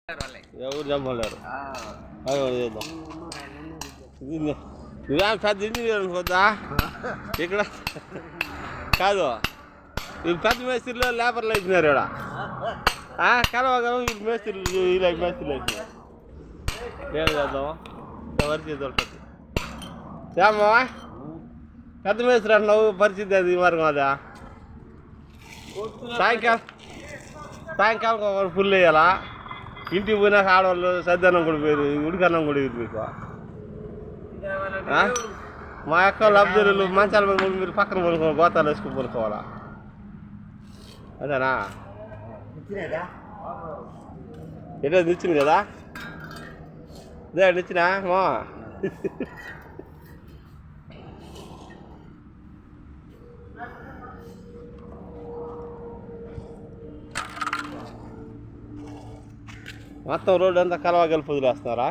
ఎవరు చెప్పలేరు. చేద్దాం నువ్వేం పెద్ద ఇంజనీర్ అనుకోద్దా ఇక్కడ కాదు. వీళ్ళు పెద్ద మేస్త్రిలో లేబర్లు అయిపోయినారు ఇక్కడ. కలవగలం వీళ్ళు మేస్త్రులు ఇలా మేస్త్రులు అయిపోయినారు. ఏం చేద్దాం పరిస్థితి దొరకదు. ఏమ్మా పెద్ద మేస్త్రి అంటున్నావు, పరిస్థితి అది మార్గం అదా. సాయంకాలం ఒకరు ఫుల్ వేయాలా. ఇంటికి పోయినాక ఆడవాళ్ళు సద్దన్నం కూడా పోయారు, ఉడికన్నం కూడా ఇది మీకు. మా యొక్క లబ్ధులు మంచాల మీద మీరు పక్కన పడుకోవాలి, గోతాలు వేసుకుని పడుకోవాలా. అదేనా ఎటో నిచ్చింది కదా. అదే నిచ్చినా మా మొత్తం రోడ్డు అంతా కలవగలిపి వదిలేస్తున్నారా.